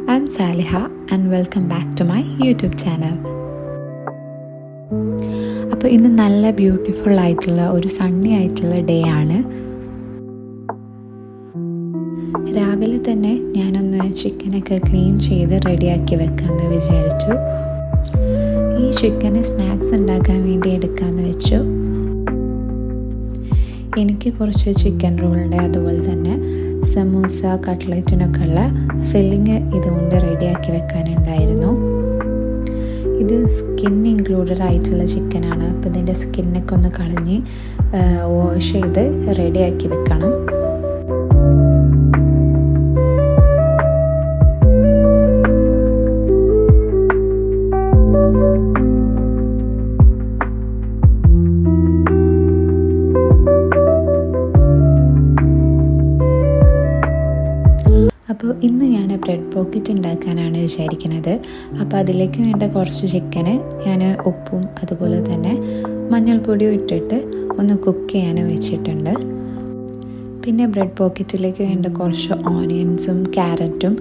I'm Saliha and welcome back to my YouTube channel. അപ്പോൾ ഇന്ന് നല്ല ബ്യൂട്ടിഫുൾ ആയിട്ടുള്ള ഒരു സണ്ണി ആയിട്ടുള്ള ഡേ ആണ്. രാവിലെ തന്നെ ഞാനൊന്ന് ചിക്കനൊക്കെ ക്ലീൻ ചെയ്ത് റെഡിയാക്കി വെക്കാമെന്ന് വിചാരിച്ചു. ഈ ചിക്കന് സ്നാക്സ് ഉണ്ടാക്കാൻ വേണ്ടി എടുക്കാമെന്ന് വെച്ചു. എനിക്ക് കുറച്ച് ചിക്കൻ റോളുണ്ട്, അതുപോലെ തന്നെ സമൂസ കട്ട്ലറ്റിനൊക്കെ ഉള്ള ഫില്ലിങ് ഇതുകൊണ്ട് റെഡിയാക്കി വെക്കാനുണ്ടായിരുന്നു. ഇത് സ്കിൻ ഇൻക്ലൂഡഡ് ആയിട്ടുള്ള ചിക്കനാണ്. അപ്പോൾ ഇതിൻ്റെ സ്കിന്നൊക്കെ ഒന്ന് കളഞ്ഞ് വാഷ് ചെയ്ത് റെഡിയാക്കി വെക്കണം. അപ്പോൾ ഇന്ന് ഞാൻ ബ്രെഡ് പോക്കറ്റ് ഉണ്ടാക്കാനാണ് വിചാരിക്കുന്നത്. അപ്പോൾ അതിലേക്ക് വേണ്ട കുറച്ച് ചിക്കന് ഞാൻ ഉപ്പും അതുപോലെ തന്നെ മഞ്ഞൾപ്പൊടിയും ഇട്ടിട്ട് ഒന്ന് കുക്ക് ചെയ്യാൻ വെച്ചിട്ടുണ്ട്. പിന്നെ ബ്രെഡ് പോക്കറ്റിലേക്ക് വേണ്ട കുറച്ച് ഓണിയൻസും ക്യാരറ്റും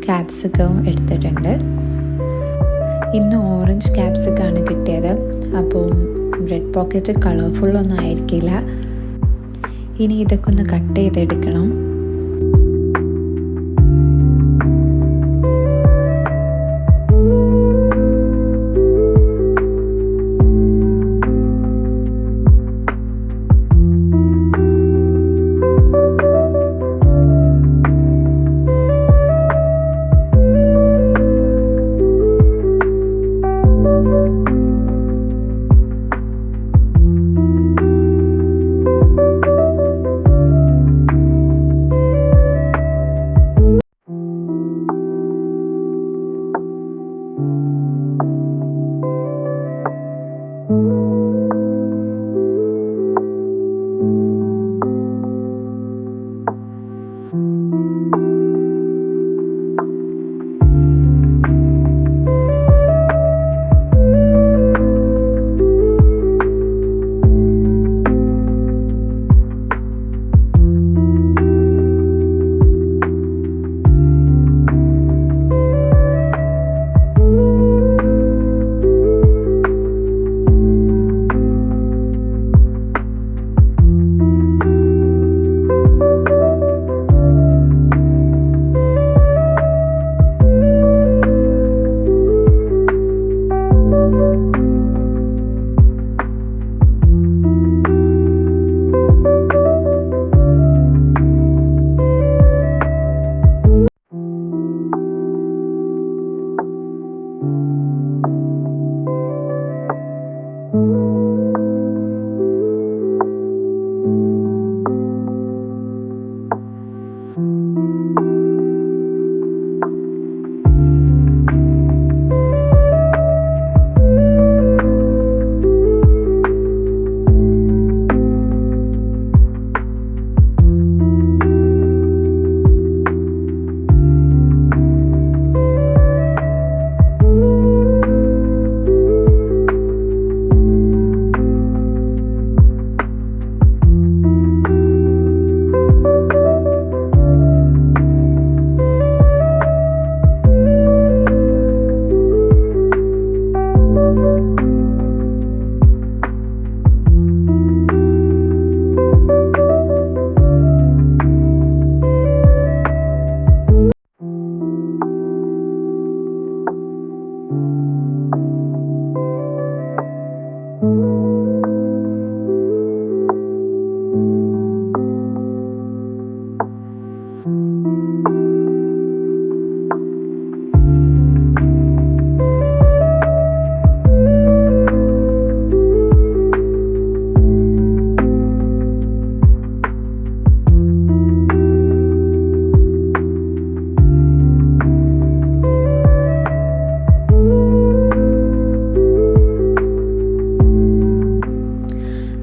ക്യാപ്സിക്കവും എടുത്തിട്ടുണ്ട്. ഇന്ന് ഓറഞ്ച് ക്യാപ്സിക്കാണ് കിട്ടിയത്. അപ്പോൾ ബ്രെഡ് പോക്കറ്റ് കളർഫുള്ളൊന്നും ആയിരിക്കില്ല. ഇനി ഇതൊക്കെ ഒന്ന് കട്ട് ചെയ്തെടുക്കണം.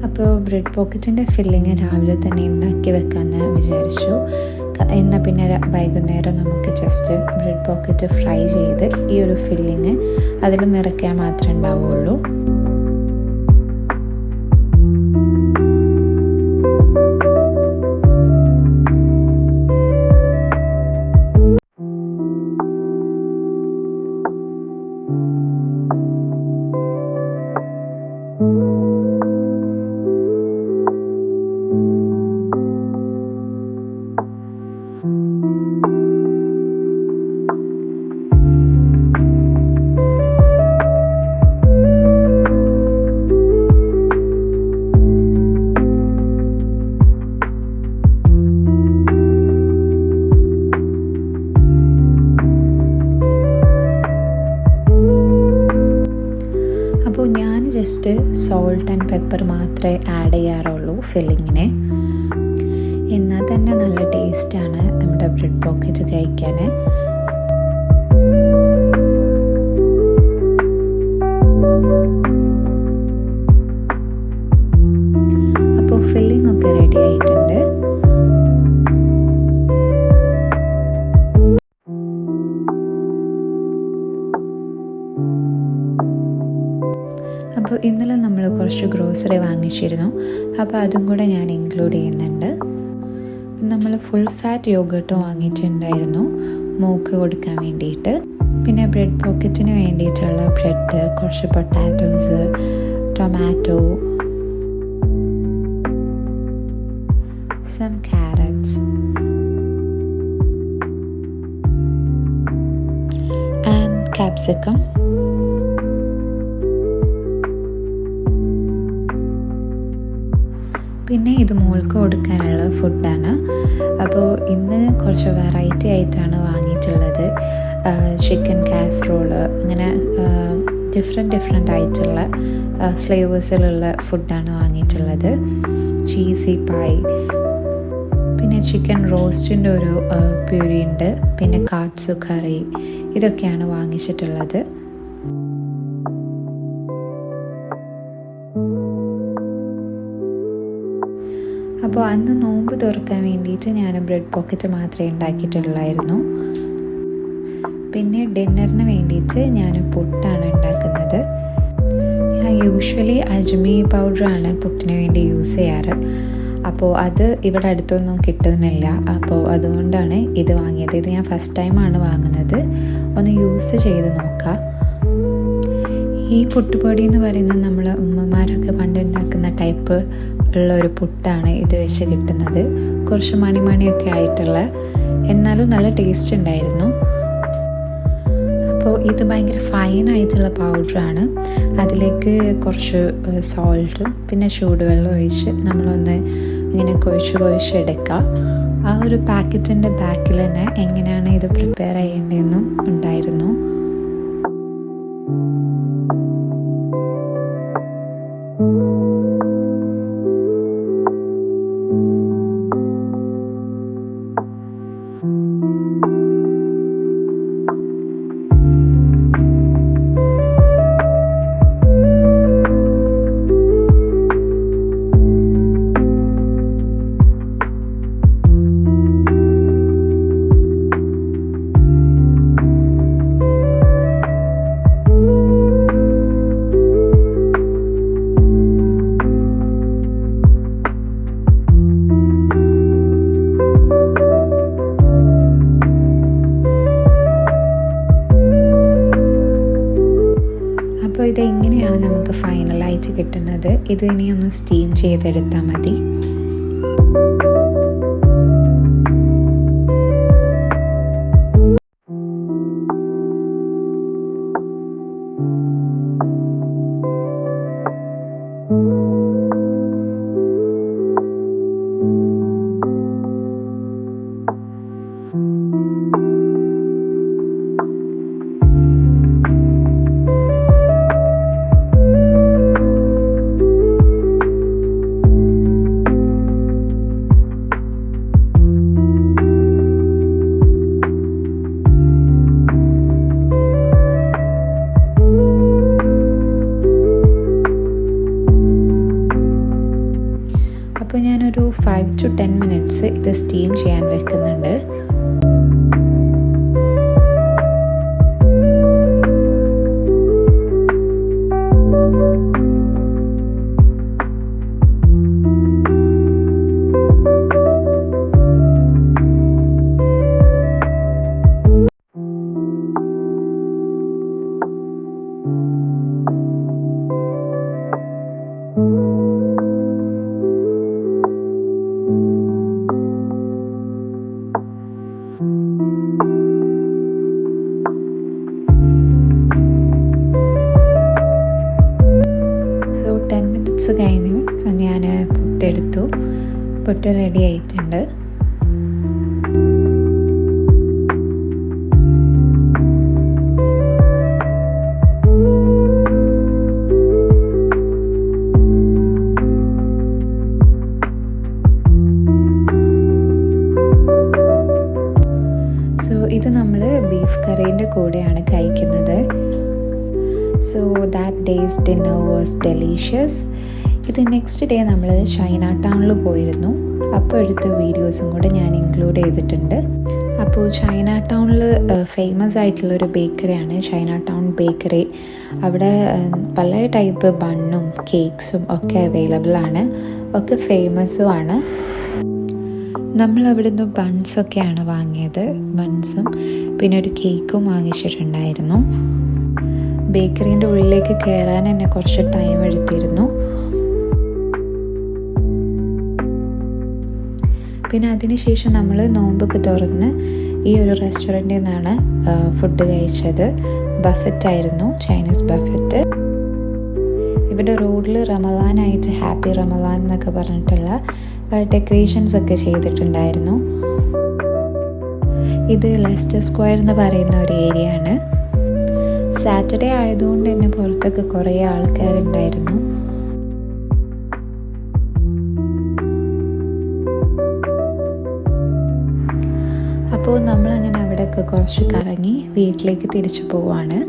അപ്പോൾ ബ്രെഡ് പോക്കറ്റിൻ്റെ ഫില്ലിങ് രാവിലെ തന്നെ ഉണ്ടാക്കി വെക്കാമെന്ന് വിചാരിച്ചു. എന്നാൽ പിന്നെ വൈകുന്നേരം നമുക്ക് ജസ്റ്റ് ബ്രെഡ് പോക്കറ്റ് ഫ്രൈ ചെയ്ത് ഈ ഒരു ഫില്ലിങ് അതിൽ നിറയ്ക്കാൻ മാത്രമേ ഉണ്ടാവുകയുള്ളൂ. ജസ്റ്റ് സോൾട്ട് ആൻഡ് പെപ്പർ മാത്രമേ ആഡ് ചെയ്യാറുള്ളൂ ഫില്ലിങ്ങിന്. എന്നാൽ തന്നെ നല്ല ടേസ്റ്റാണ് നമ്മുടെ ബ്രെഡ് പോക്കറ്റ് കഴിക്കാൻ. അപ്പോൾ ഫില്ലിംഗ് ഒക്കെ റെഡി ആയിട്ടുണ്ട്. അപ്പോൾ ഇന്നലെ നമ്മൾ കുറച്ച് ഗ്രോസറി വാങ്ങിച്ചിരുന്നു. അപ്പോൾ അതും കൂടെ ഞാൻ ഇൻക്ലൂഡ് ചെയ്യുന്നുണ്ട്. നമ്മൾ ഫുൾ ഫാറ്റ് യോഗർട്ടും വാങ്ങിയിട്ടുണ്ടായിരുന്നു മോക്ക് കൊടുക്കാൻ വേണ്ടിയിട്ട്. പിന്നെ ബ്രെഡ് പോക്കറ്റിന് വേണ്ടിയിട്ടുള്ള ബ്രെഡ്, കുറച്ച് potatoes, tomato, some carrots and capsicum. പിന്നെ ഇത് മോൾക്ക് കൊടുക്കാനുള്ള ഫുഡാണ്. അപ്പോൾ ഇന്ന് കുറച്ച് വെറൈറ്റി ആയിട്ടാണ് വാങ്ങിയിട്ടുള്ളത്. ചിക്കൻ കാസറോള്, അങ്ങനെ ഡിഫറെൻ്റ് ആയിട്ടുള്ള ഫ്ലേവേഴ്സിലുള്ള ഫുഡാണ് വാങ്ങിയിട്ടുള്ളത്. ചീസി പൈ, പിന്നെ ചിക്കൻ റോസ്റ്റിൻ്റെ ഒരു പ്യൂരി ഉണ്ട്, പിന്നെ കാട്സു കറി, ഇതൊക്കെയാണ് വാങ്ങിച്ചിട്ടുള്ളത്. അപ്പോൾ അന്ന് നോമ്പ് തുറക്കാൻ വേണ്ടിയിട്ട് ഞാൻ ബ്രെഡ് പോക്കറ്റ് മാത്രമേ ഉണ്ടാക്കിയിട്ടുള്ളായിരുന്നു. പിന്നെ ഡിന്നറിന് വേണ്ടിയിട്ട് ഞാൻ പുട്ടാണ് ഉണ്ടാക്കുന്നത്. ഞാൻ യൂഷ്വലി അജ്മി പൗഡറാണ് പുട്ടിന് വേണ്ടി യൂസ് ചെയ്യാറ്. അപ്പോൾ അത് ഇവിടെ അടുത്തൊന്നും കിട്ടുന്നില്ല. അപ്പോൾ അതുകൊണ്ടാണ് ഇത് വാങ്ങിയത്. ഇത് ഞാൻ ഫസ്റ്റ് ടൈമാണ് വാങ്ങുന്നത്. ഒന്ന് യൂസ് ചെയ്ത് നോക്കാം. ഈ പുട്ടുപൊടി എന്ന് പറയുന്നത് നമ്മൾ ഉമ്മമാരൊക്കെ പണ്ട് ഉണ്ടാക്കുന്ന ടൈപ്പ് ഉള്ള ഒരു പുട്ടാണ് ഇത് വെച്ച് കിട്ടുന്നത്. കുറച്ച് മണിമണിയൊക്കെ ആയിട്ടുള്ള, എന്നാലും നല്ല ടേസ്റ്റ് ഉണ്ടായിരുന്നു. അപ്പോൾ ഇത് ഭയങ്കര ഫൈനായിട്ടുള്ള പൗഡറാണ്. അതിലേക്ക് കുറച്ച് സോൾട്ടും പിന്നെ ചൂടുവെള്ളം ഒഴിച്ച് നമ്മളൊന്ന് ഇങ്ങനെ കുഴച്ചെടുക്കുക. ആ ഒരു പാക്കറ്റിൻ്റെ ബാക്കിൽ തന്നെ എങ്ങനെയാണ് ഇത് പ്രിപ്പയർ ചെയ്യേണ്ടതെന്നും ഉണ്ടായിരുന്നു. അപ്പോൾ ഇതെങ്ങനെയാണ് നമുക്ക് ഫൈനലായിട്ട് കിട്ടുന്നത്. ഇത് ഇനിയൊന്ന് സ്റ്റീം ചെയ്തെടുത്താൽ മതി. അപ്പോൾ ഞാനൊരു 5 to 10 minutes ഇത് സ്റ്റീം ചെയ്യാൻ വെക്കുന്നുണ്ട്. കഴിഞ്ഞു. ഞാൻ പുട്ടെടുത്തു. പുട്ട് റെഡി ആയിട്ടുണ്ട്. കൂടെയാണ് കഴിക്കുന്നത്. So that days dinner was delicious. ഇത് നെക്സ്റ്റ് ഡേ നമ്മൾ ചൈന ടൗണിൽ പോയിരുന്നു. അപ്പോൾ എടുത്ത വീഡിയോസും കൂടെ ഞാൻ ഇൻക്ലൂഡ് ചെയ്തിട്ടുണ്ട്. അപ്പോൾ ചൈന ടൗണിൽ ഫേമസ് ആയിട്ടുള്ളൊരു ബേക്കറിയാണ് ചൈന ടൗൺ ബേക്കറി. അവിടെ പല ടൈപ്പ് ബണ്ണും കേക്ക്സും ഒക്കെ അവൈലബിൾ ആണ്, ഒക്കെ ഫേമസും ആണ്. നമ്മൾ അവിടുന്ന് ബൺസൊക്കെയാണ് വാങ്ങിയത്. ബൺസും പിന്നെ ഒരു കേക്കും വാങ്ങിച്ചിട്ടുണ്ടായിരുന്നു. ബേക്കറീൻ്റെ ഉള്ളിലേക്ക് കയറാൻ തന്നെ കുറച്ച് ടൈം എടുത്തിരുന്നു. പിന്നെ അതിനുശേഷം നമ്മൾ നോമ്പൊക്കെ തുറന്ന് ഈ ഒരു റെസ്റ്റോറൻറ്റിൽ നിന്നാണ് ഫുഡ് കഴിച്ചത്. ബഫറ്റായിരുന്നു, ചൈനീസ് ബഫറ്റ്. ഇവിടെ റോഡിൽ റമദാനായിട്ട് ഹാപ്പി റമദാൻ എന്നൊക്കെ പറഞ്ഞിട്ടുള്ള ഡെക്കറേഷൻസ് ഒക്കെ ചെയ്തിട്ടുണ്ടായിരുന്നു. ഇത് ലെസ്റ്റർ സ്ക്വയർ എന്ന് പറയുന്ന ഒരു ഏരിയ ആണ്. സാറ്റർഡേ ആയതുകൊണ്ട് തന്നെ പുറത്തൊക്കെ കുറേ ആൾക്കാരുണ്ടായിരുന്നു. അപ്പോൾ നമ്മളങ്ങനെ അവിടെയൊക്കെ കുറച്ച് കറങ്ങി വീട്ടിലേക്ക് തിരിച്ചു പോവാണ്.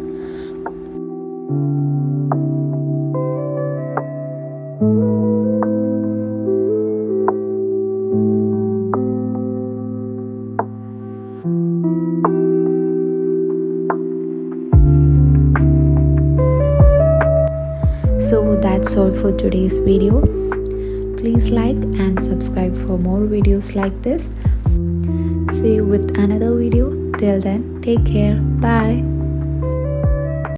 So that's all for today's video. Please like and subscribe for more videos like this. See you with another video. Till then, take care. Bye.